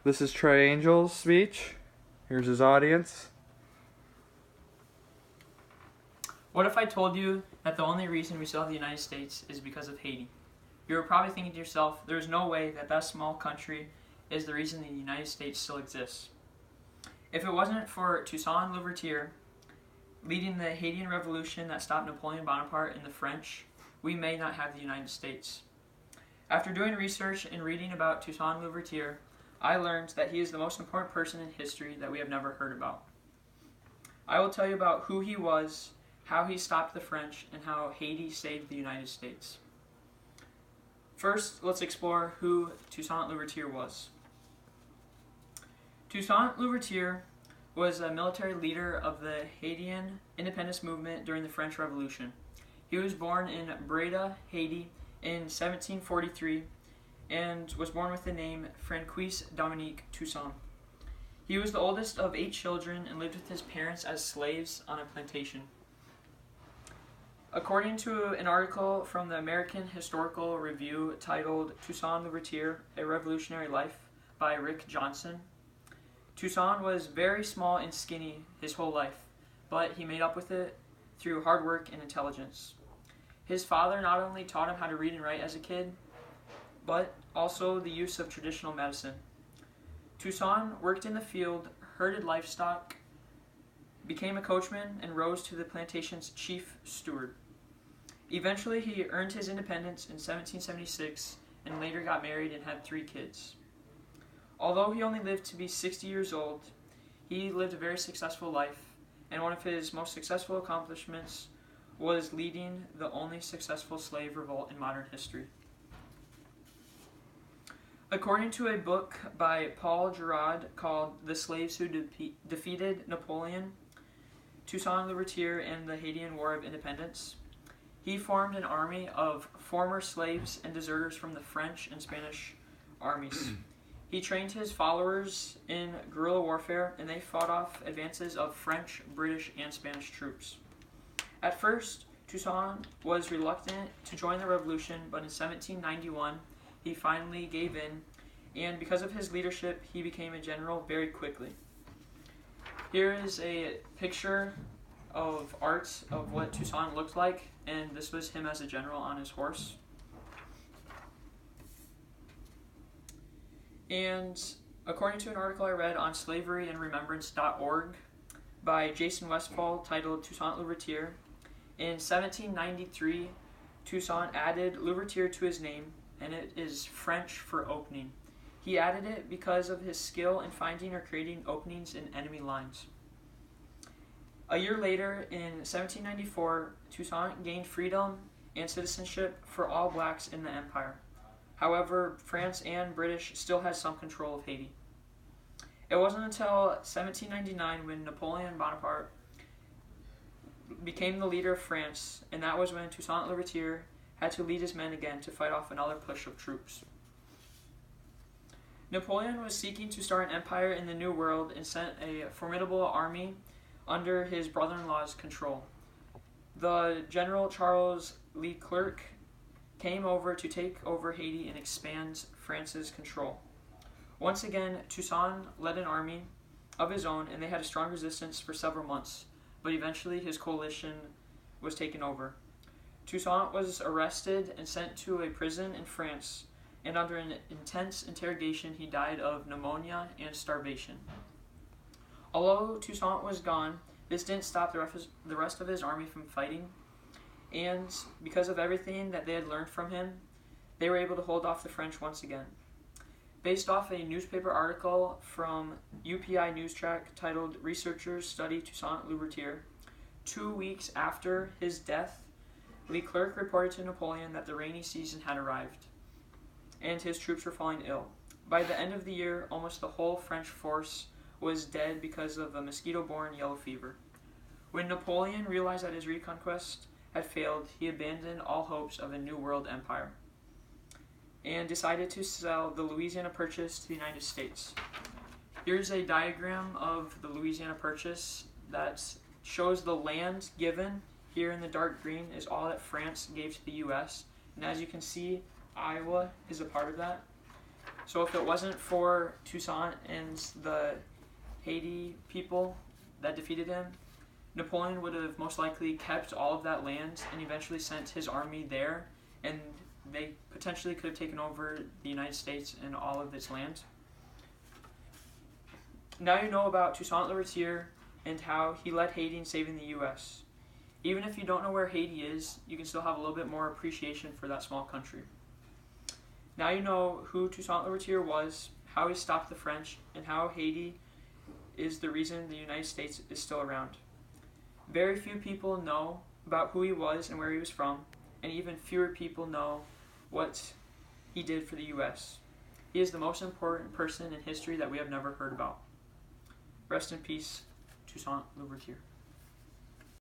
This is Trey Angel's speech. Here's his audience. What if I told you that the only reason we still have the United States is because of Haiti? You were probably thinking to yourself, there's no way that small country is the reason the United States still exists. If it wasn't for Toussaint Louverture leading the Haitian Revolution that stopped Napoleon Bonaparte and the French, we may not have the United States. After doing research and reading about Toussaint Louverture, I learned that he is the most important person in history that we have never heard about. I will tell you about who he was, how he stopped the French, and how Haiti saved the United States. First, let's explore who Toussaint Louverture was. Toussaint Louverture was a military leader of the Haitian independence movement during the French Revolution. He was born in Breda, Haiti in 1743 and was born with the name Francois Dominique Toussaint. He was the oldest of 8 children and lived with his parents as slaves on a plantation. According to an article from the American Historical Review titled Toussaint Louverture, A Revolutionary Life by Rick Johnson, Toussaint was very small and skinny his whole life, but he made up with it through hard work and intelligence. His father not only taught him how to read and write as a kid, but also the use of traditional medicine. Toussaint worked in the field, herded livestock, became a coachman, and rose to the plantation's chief steward. Eventually, he earned his independence in 1776 and later got married and had 3 kids. Although he only lived to be 60 years old, he lived a very successful life, and one of his most successful accomplishments was leading the only successful slave revolt in modern history. According to a book by Paul Girard called The Slaves Who Defeated Napoleon, Toussaint Louverture and the Haitian War of Independence, he formed an army of former slaves and deserters from the French and Spanish armies. He trained his followers in guerrilla warfare, and they fought off advances of French, British, and Spanish troops. At first, Toussaint was reluctant to join the revolution, but in 1791, he finally gave in, and because of his leadership, he became a general very quickly. Here is a picture of art of what Toussaint looked like, and this was him as a general on his horse. And according to an article I read on slaveryandremembrance.org by Jason Westfall titled Toussaint Louverture, in 1793, Toussaint added Louverture to his name, and it is French for opening. He added it because of his skill in finding or creating openings in enemy lines. A year later, in 1794, Toussaint gained freedom and citizenship for all blacks in the empire. However, France and British still had some control of Haiti. It wasn't until 1799 when Napoleon Bonaparte became the leader of France, and that was when Toussaint Louverture had to lead his men again to fight off another push of troops. Napoleon was seeking to start an empire in the New World and sent a formidable army under his brother-in-law's control. The General Charles Leclerc came over to take over Haiti and expand France's control. Once again, Toussaint led an army of his own, and they had a strong resistance for several months, but eventually his coalition was taken over. Toussaint was arrested and sent to a prison in France, and under an intense interrogation he died of pneumonia and starvation. Although Toussaint was gone, this didn't stop the rest of his army from fighting, and because of everything that they had learned from him, they were able to hold off the French once again. Based off a newspaper article from UPI News Track titled Researchers Study Toussaint Louverture, 2 weeks after his death, Leclerc reported to Napoleon that the rainy season had arrived, and his troops were falling ill. By the end of the year, almost the whole French force was dead because of a mosquito-borne yellow fever. When Napoleon realized that his reconquest had failed, he abandoned all hopes of a New World empire and decided to sell the Louisiana Purchase to the United States. Here's a diagram of the Louisiana Purchase that shows the land given. Here in the dark green is all that France gave to the U.S., and as you can see, Iowa is a part of that. So if it wasn't for Toussaint and the Haiti people that defeated him, Napoleon would have most likely kept all of that land and eventually sent his army there, and they potentially could have taken over the United States and all of its land. Now you know about Toussaint Louverture and how he led Haiti in saving the U.S. Even if you don't know where Haiti is, you can still have a little bit more appreciation for that small country. Now you know who Toussaint Louverture was, how he stopped the French, and how Haiti is the reason the United States is still around. Very few people know about who he was and where he was from, and even fewer people know what he did for the U.S. He is the most important person in history that we have never heard about. Rest in peace, Toussaint Louverture.